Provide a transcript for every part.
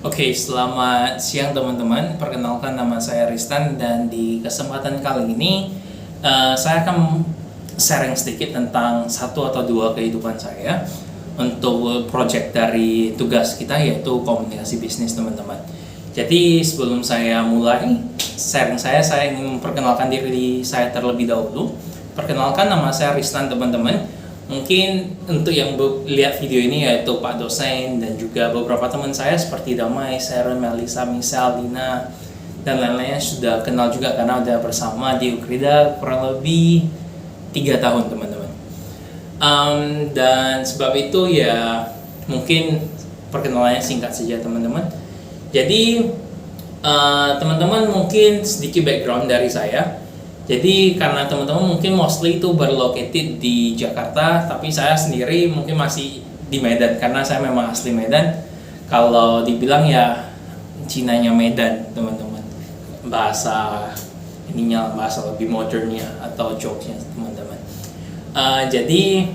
Oke, selamat siang teman-teman. Perkenalkan, nama saya Ristan dan di kesempatan kali ini saya akan sharing sedikit tentang satu atau dua kehidupan saya untuk project dari tugas kita, yaitu komunikasi bisnis, teman-teman. Jadi sebelum saya mulai sharing saya ingin memperkenalkan diri saya terlebih dahulu. Perkenalkan, nama saya Ristan, teman-teman. Mungkin untuk yang lihat video ini yaitu Pak dosen dan juga beberapa teman saya seperti Damai, Sharon, Melisa, Misal, Lina, dan lain-lainnya sudah kenal juga karena udah bersama di Ukrida kurang lebih 3 tahun, teman-teman. Dan sebab itu ya mungkin perkenalannya singkat saja, teman-teman. Jadi teman-teman mungkin sedikit background dari saya. Jadi karena teman-teman mungkin mostly itu berlocated di Jakarta, tapi saya sendiri mungkin masih di Medan karena saya memang asli Medan. Kalau dibilang ya Cinanya Medan, teman-teman. Bahasa lebih modernnya atau jokesnya, teman-teman. Jadi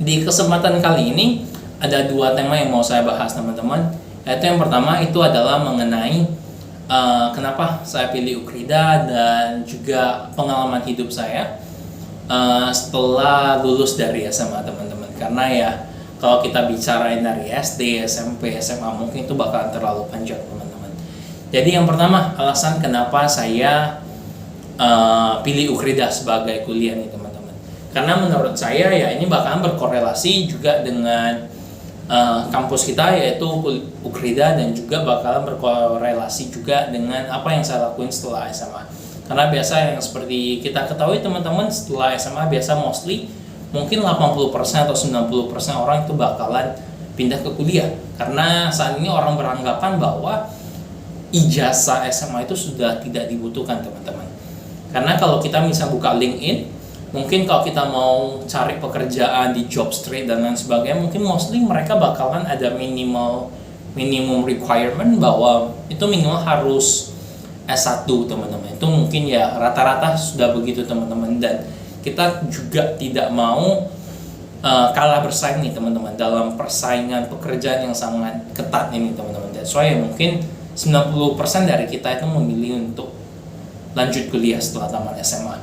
di kesempatan kali ini ada dua tema yang mau saya bahas, teman-teman. Yaitu yang pertama itu adalah mengenai kenapa saya pilih Ukrida dan juga pengalaman hidup saya setelah lulus dari SMA, teman-teman. Karena ya kalau kita bicarain dari SD, SMP, SMA mungkin itu bakalan terlalu panjang, teman-teman. Jadi yang pertama, alasan kenapa saya pilih Ukrida sebagai kuliah nih, teman-teman. Karena menurut saya ya ini bakalan berkorelasi juga dengan kampus kita yaitu Ukrida dan juga bakalan berkorelasi juga dengan apa yang saya lakuin setelah SMA. Karena biasa yang seperti kita ketahui, teman-teman, setelah SMA biasa mostly mungkin 80% atau 90% orang itu bakalan pindah ke kuliah. Karena saat ini orang beranggapan bahwa ijazah SMA itu sudah tidak dibutuhkan, teman-teman. Karena kalau kita misal buka LinkedIn, mungkin kalau kita mau cari pekerjaan di job street dan lain sebagainya, mungkin mostly mereka bakalan ada minimum requirement bahwa itu minimal harus S1, teman-teman. Itu mungkin ya rata-rata sudah begitu, teman-teman. Dan kita juga tidak mau kalah bersaing nih, teman-teman, dalam persaingan pekerjaan yang sangat ketat ini, teman-teman. That's why mungkin 90% dari kita itu memilih untuk lanjut kuliah setelah tamat SMA.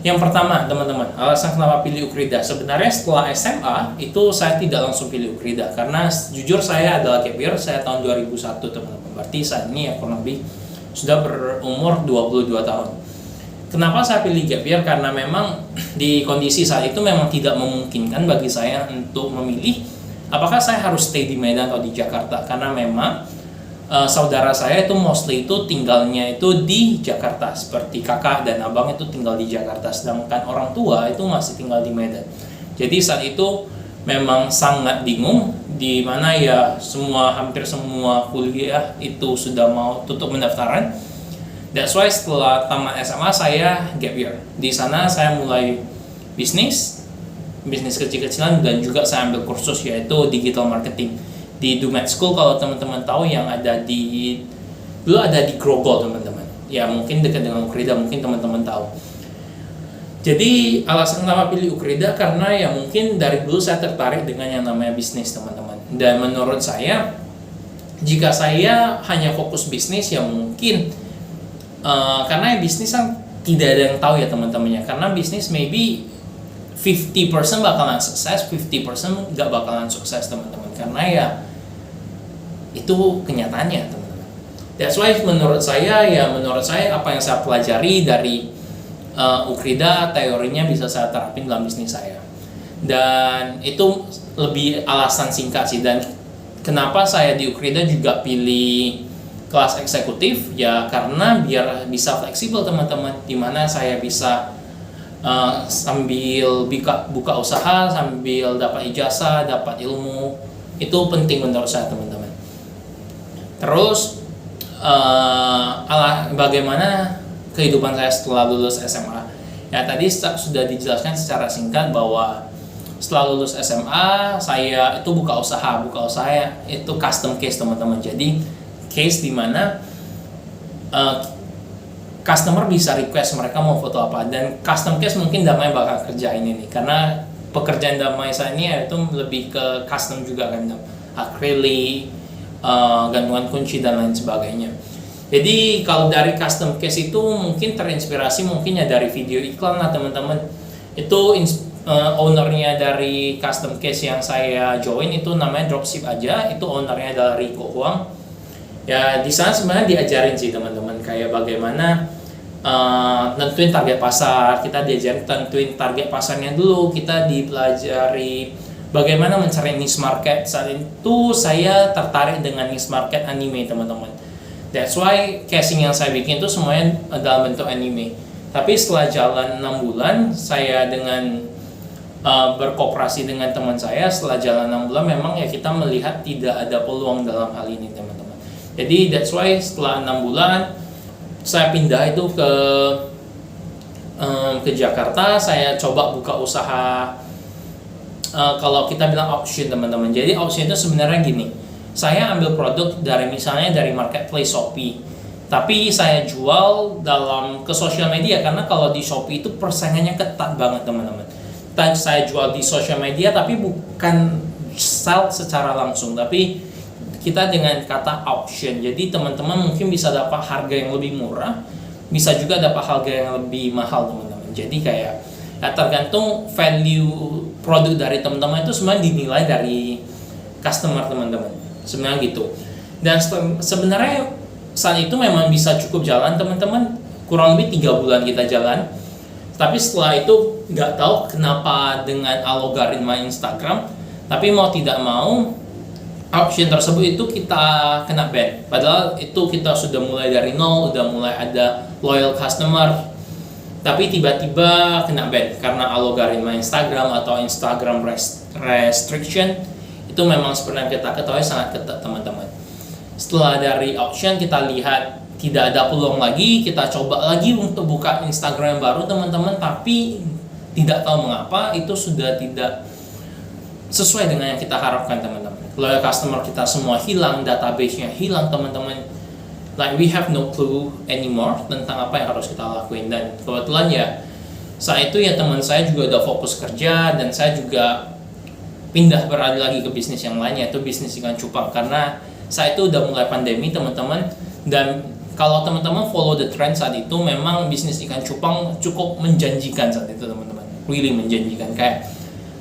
Yang pertama, teman-teman, alasan kenapa pilih Ukrida. Sebenarnya setelah SMA itu saya tidak langsung pilih Ukrida karena jujur saya adalah gap year, saya tahun 2001, teman-teman. Berarti saat ini ya kurang lebih sudah berumur 22 tahun. Kenapa saya pilih gap year? Karena memang di kondisi saat itu memang tidak memungkinkan bagi saya untuk memilih apakah saya harus stay di Medan atau di Jakarta, karena memang saudara saya itu mostly itu tinggalnya itu di Jakarta, seperti kakak dan abang itu tinggal di Jakarta, sedangkan orang tua itu masih tinggal di Medan. Jadi saat itu memang sangat bingung, di mana ya hampir semua kuliah itu sudah mau tutup pendaftaran. That's why setelah tamat SMA saya gap year. Di sana saya mulai bisnis kecil-kecilan dan juga saya ambil kursus yaitu digital marketing di Dumet School. Kalau teman-teman tahu yang dulu ada di Grogol, teman-teman. Ya mungkin dekat dengan Ukrida, mungkin teman-teman tahu. Jadi alasan kenapa pilih Ukrida karena ya mungkin dari dulu saya tertarik dengan yang namanya bisnis, teman-teman. Dan menurut saya jika saya hanya fokus bisnis ya mungkin karena bisnis kan tidak ada yang tahu ya, teman-temannya. Karena bisnis maybe 50% bakalan sukses, 50% nggak bakalan sukses, teman-teman. Karena ya itu kenyataannya, teman-teman. That's why menurut saya apa yang saya pelajari dari Ukrida, teorinya bisa saya terapin dalam bisnis saya. Dan itu lebih alasan singkat sih. Dan kenapa saya di Ukrida juga pilih kelas eksekutif ya karena biar bisa fleksibel, teman-teman, dimana saya bisa sambil buka usaha sambil dapat ijazah, dapat ilmu. Itu penting menurut saya, teman-teman. Terus bagaimana kehidupan saya setelah lulus SMA? Ya tadi sudah dijelaskan secara singkat bahwa setelah lulus SMA saya itu buka usaha itu custom case, teman-teman. Jadi case dimana customer bisa request mereka mau foto apa, dan custom case mungkin Damai bakal kerjain ini karena pekerjaan Damai saya ini itu lebih ke custom juga kan, acrylic, gantungan kunci dan lain sebagainya. Jadi kalau dari custom case itu mungkin terinspirasi mungkin ya dari video iklan lah teman-teman. Itu ownernya dari custom case yang saya join itu namanya Dropship aja, itu ownernya dari Rico Huang. Ya di sana sebenarnya diajarin sih teman-teman kayak bagaimana nentuin target pasar. Kita diajarin tentuin target pasarnya dulu, kita dipelajari bagaimana mencari niche market. Saat itu saya tertarik dengan niche market anime teman-teman. That's why casing yang saya bikin itu semuanya dalam bentuk anime. Tapi setelah jalan 6 bulan, saya dengan berkooperasi dengan teman saya, setelah jalan 6 bulan memang ya kita melihat tidak ada peluang dalam hal ini teman-teman. Jadi that's why setelah 6 bulan, saya pindah itu ke Jakarta, saya coba buka usaha, kalau kita bilang auction teman-teman. Jadi auction itu sebenarnya gini, saya ambil produk dari misalnya dari marketplace Shopee, tapi saya jual ke sosial media karena kalau di Shopee itu persaingannya ketat banget teman-teman. Saya jual di sosial media tapi bukan sell secara langsung, tapi kita dengan kata auction. Jadi teman-teman mungkin bisa dapat harga yang lebih murah, bisa juga dapat harga yang lebih mahal teman-teman. Jadi kayak ya tergantung value produk dari teman-teman itu sebenarnya dinilai dari customer teman-teman. Sebenarnya gitu. Dan sebenarnya saat itu memang bisa cukup jalan teman-teman, kurang lebih 3 bulan kita jalan. Tapi setelah itu nggak tahu kenapa dengan algoritma Instagram, tapi mau tidak mau auction tersebut itu kita kena ban. Padahal itu kita sudah mulai dari nol, udah mulai ada loyal customer, tapi tiba-tiba kena ban karena algoritma Instagram atau Instagram restriction. Itu memang seperti yang kita ketahui sangat ketat teman-teman. Setelah dari auction kita lihat tidak ada peluang lagi, kita coba lagi untuk buka Instagram yang baru teman-teman, tapi tidak tahu mengapa itu sudah tidak sesuai dengan yang kita harapkan teman-teman. Loyal customer kita semua hilang, database-nya hilang teman-teman. Like we have no clue anymore tentang apa yang harus kita lakuin. Dan kebetulan ya saat itu ya teman saya juga udah fokus kerja dan saya juga pindah beralih lagi ke bisnis yang lain, yaitu bisnis ikan cupang, karena saat itu udah mulai pandemi teman-teman. Dan kalau teman-teman follow the trend saat itu memang bisnis ikan cupang cukup menjanjikan saat itu teman-teman, really menjanjikan. Kayak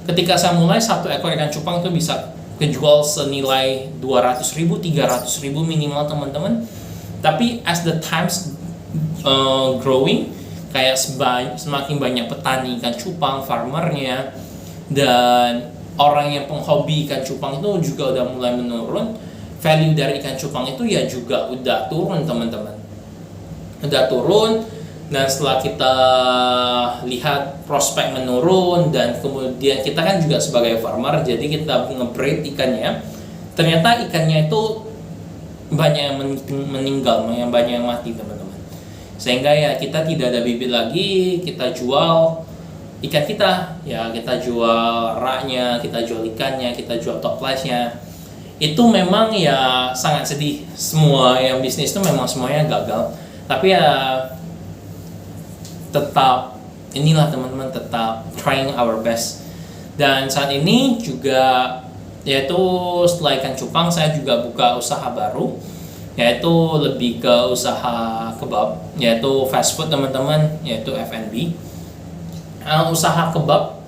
ketika saya mulai 1 ekor ikan cupang itu bisa kejual senilai 200.000, 300.000 minimal teman-teman. Tapi as the times growing, kayak semakin banyak petani ikan cupang, farmernya, dan orang yang penghobi ikan cupang itu juga udah mulai menurun. Value dari ikan cupang itu ya juga udah turun teman-teman, udah turun. Dan setelah kita lihat prospek menurun, dan kemudian kita kan juga sebagai farmer, jadi kita nge-breed ikannya, ternyata ikannya itu banyak yang meninggal, banyak yang mati teman-teman. Sehingga ya kita tidak ada bibit lagi, kita jual ikan kita, ya kita jual raknya, kita jual ikannya, kita jual top price-nya. Itu memang ya sangat sedih. Semua yang bisnis itu memang semuanya gagal. Tapi ya tetap inilah teman-teman, tetap trying our best. Dan saat ini juga yaitu setelah ikan cupang saya juga buka usaha baru, yaitu lebih ke usaha kebab, yaitu fast food teman-teman, yaitu F&B. Usaha kebab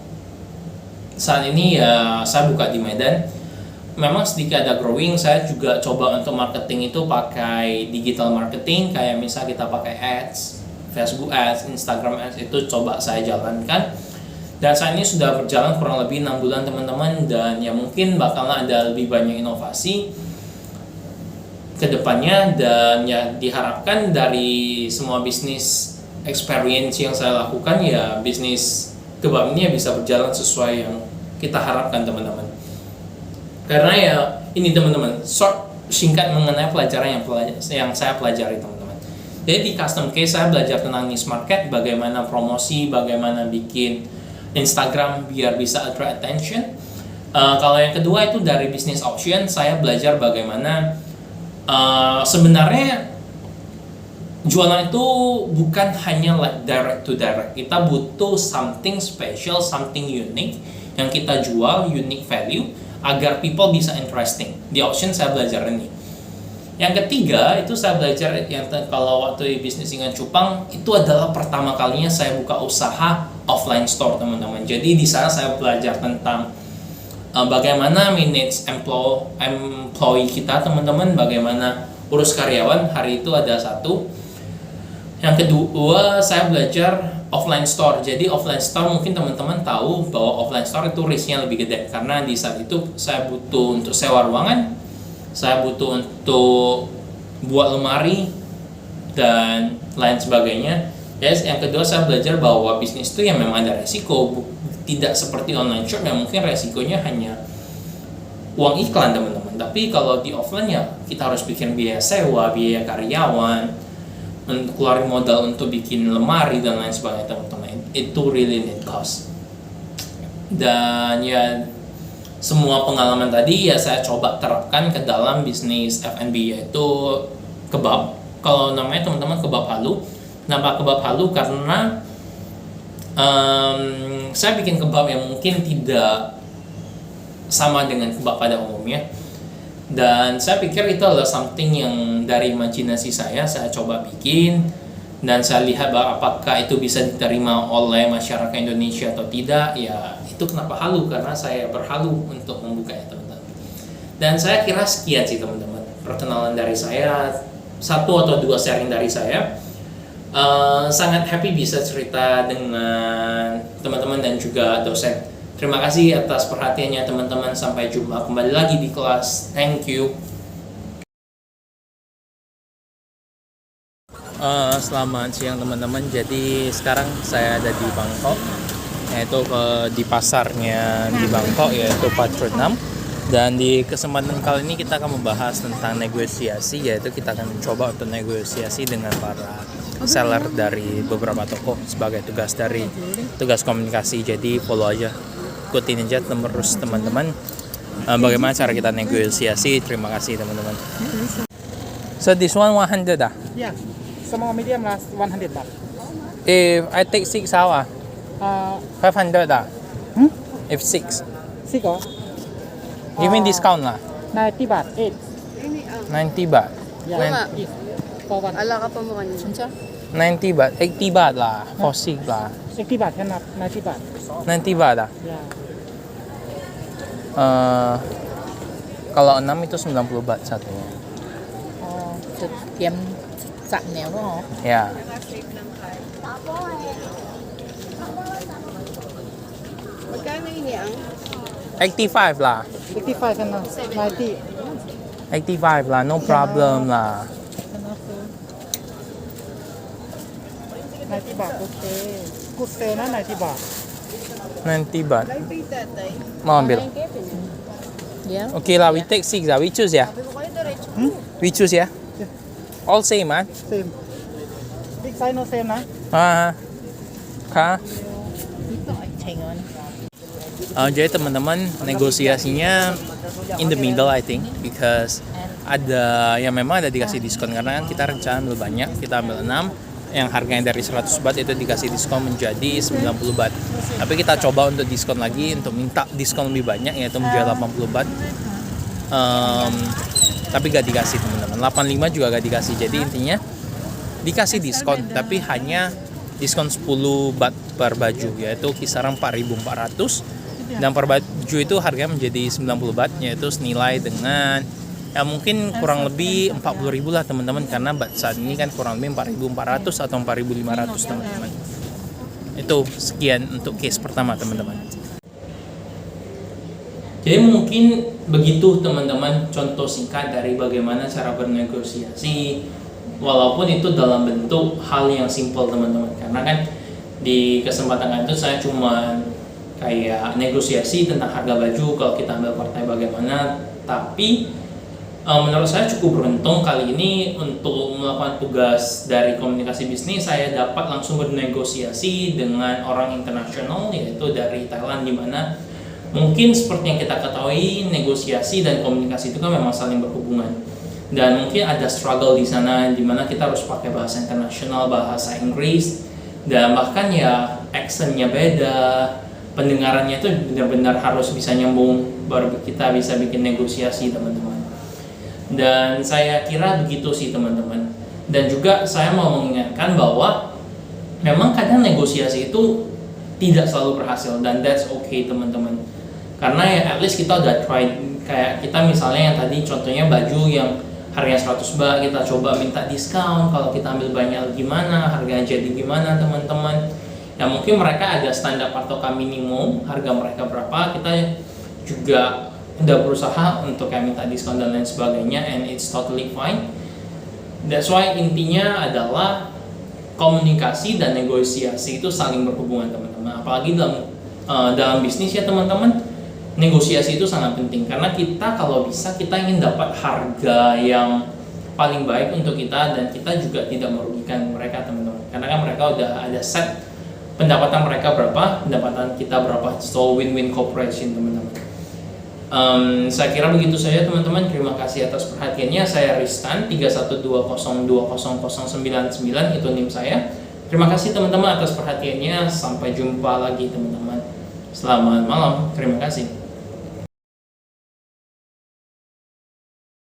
saat ini ya saya buka di Medan. Memang sedikit ada growing. Saya juga coba untuk marketing itu pakai digital marketing, kayak misal kita pakai ads, Facebook ads, Instagram ads, itu coba saya jalankan. Dan saat ini sudah berjalan kurang lebih 6 bulan teman-teman, dan ya mungkin bakalan ada lebih banyak inovasi ke depannya. Dan ya diharapkan dari semua bisnis experience yang saya lakukan, ya bisnis kebab ini ya bisa berjalan sesuai yang kita harapkan teman-teman. Karena ya ini teman-teman, singkat mengenai pelajaran yang saya pelajari teman-teman. Jadi di custom case saya belajar tentang niche market, bagaimana promosi, bagaimana bikin Instagram biar bisa attract attention. Kalau yang kedua itu dari bisnis auction, saya belajar bagaimana sebenarnya jualan itu bukan hanya like direct to direct. Kita butuh something special, something unique yang kita jual, unique value, agar people bisa interesting. Di auction saya belajar ini. Yang ketiga itu saya belajar kalau waktu bisnis dengan cupang itu adalah pertama kalinya saya buka usaha offline store teman-teman. Jadi di sana saya belajar tentang bagaimana manage employee kita teman-teman, bagaimana urus karyawan. Hari itu ada satu. Yang kedua saya belajar offline store. Jadi offline store mungkin teman-teman tahu bahwa offline store itu risknya lebih gede karena di saat itu saya butuh untuk sewa ruangan, saya butuh untuk buat lemari dan lain sebagainya. Yes, yang kedua saya belajar bahwa bisnis itu yang memang ada resiko, tidak seperti online shop yang mungkin resikonya hanya uang iklan teman-teman. Tapi kalau di offline ya kita harus bikin biaya sewa, biaya karyawan, keluarin modal untuk bikin lemari dan lain sebagainya teman-teman. Itu really need cost. Dan ya semua pengalaman tadi ya saya coba terapkan ke dalam bisnis F&B, yaitu kebab. Kalau namanya teman-teman kebab halu. Kenapa kebab halu? Karena saya bikin kebab yang mungkin tidak sama dengan kebab pada umumnya. Dan saya pikir itu adalah something yang dari imajinasi saya coba bikin. Dan saya lihat bahwa apakah itu bisa diterima oleh masyarakat Indonesia atau tidak. Ya itu kenapa halu, karena saya berhalu untuk membukanya teman-teman. Dan saya kira sekian sih teman-teman perkenalan dari saya, 1 atau 2 sharing dari saya. Sangat happy bisa cerita dengan teman-teman dan juga dosen. Terima kasih atas perhatiannya teman-teman. Sampai jumpa kembali lagi di kelas. Thank you. Selamat siang teman-teman. Jadi sekarang saya ada di Bangkok, yaitu di pasarnya di Bangkok, yaitu Patron 6. Dan di kesempatan kali ini kita akan membahas tentang negosiasi, yaitu kita akan mencoba untuk negosiasi dengan para seller dari beberapa toko sebagai tugas komunikasi. Jadi follow aja, ikutin aja terus teman-teman bagaimana cara kita negosiasi. Terima kasih teman-teman. So this one 100 ah? Yeah, small medium last 100 baht. If I take 6 how 500 ah? If 6 Siko. give me discount lah. 90 baht. 8. 90 baht. Yeah. If for one. Ala ka pa mo kanina. Sincha? 90 baht, 80 baht lah, for 6 lah. 80 baht cannot. 90 baht. 90 baht ah? Yeah. Kalau 6 itu 90 baht satunya. Trực tiệm sẵn néo đúng không? Ya. Magkano yun yan? 85 lah. 85 cannot. 90. 85 lah, no problem lah. Cannot sir. 90 baht. Okay. Good sale na 90 baht. 90 baht. Live tatay. Mau ambil? Yeah. Okay lah, we take 6 lah. We choose ya. Sabi ko kayo diretso. We choose ya. All same ah. Same. Big size no same na. Kah? Dito ay chengon. Jadi teman-teman, negosiasinya in the middle I think, because ada yang memang ada dikasih diskon karena kan kita rencana ambil banyak, kita ambil 6 yang harganya dari 100 baht itu dikasih diskon menjadi 90 baht. Tapi kita coba untuk diskon lagi, untuk minta diskon lebih banyak, yaitu menjadi 80 baht. Tapi gak dikasih teman-teman. 85 juga gak dikasih. Jadi intinya dikasih diskon, tapi hanya diskon 10 baht per baju, yaitu kisaran 4.400. Dan per baju itu harganya menjadi 90 baht, yaitu senilai dengan ya mungkin kurang lebih 40.000 lah teman-teman, karena baht saat ini kan kurang lebih 4.400 atau 4.500 teman-teman. Itu sekian untuk case pertama teman-teman. Jadi mungkin begitu teman-teman contoh singkat dari bagaimana cara bernegosiasi, walaupun itu dalam bentuk hal yang simple teman-teman. Karena kan di kesempatan itu saya cuma kayak negosiasi tentang harga baju kalau kita ambil partai bagaimana. Tapi menurut saya cukup beruntung kali ini untuk melakukan tugas dari komunikasi bisnis. Saya dapat langsung bernegosiasi dengan orang internasional, yaitu dari Thailand, di mana mungkin seperti yang kita ketahui negosiasi dan komunikasi itu kan memang saling berhubungan. Dan mungkin ada struggle di sana di mana kita harus pakai bahasa internasional, bahasa Inggris, dan bahkan ya accentnya beda, pendengarannya itu benar-benar harus bisa nyambung baru kita bisa bikin negosiasi teman-teman. Dan saya kira begitu sih teman-teman. Dan juga saya mau mengingatkan bahwa memang kadang negosiasi itu tidak selalu berhasil, dan that's okay teman-teman. Karena ya at least kita udah try. Kayak kita misalnya yang tadi contohnya baju yang harganya 100 baht, kita coba minta diskon. Kalau kita ambil banyak gimana, harganya jadi gimana teman-teman. Ya mungkin mereka ada standar patokan minimum harga mereka berapa, kita juga udah berusaha untuk kayak minta diskon dan lain sebagainya, and it's totally fine. That's why intinya adalah komunikasi dan negosiasi itu saling berhubungan teman-teman. Apalagi dalam bisnis ya teman-teman, negosiasi itu sangat penting karena kita kalau bisa kita ingin dapat harga yang paling baik untuk kita, dan kita juga tidak merugikan mereka teman-teman. Karena kan mereka udah ada set pendapatan mereka berapa, pendapatan kita berapa, so win-win cooperation teman-teman. Saya kira begitu saja teman-teman. Terima kasih atas perhatiannya. Saya Ristan 3120200099 itu NIM saya. Terima kasih teman-teman atas perhatiannya. Sampai jumpa lagi teman-teman. Selamat malam. Terima kasih.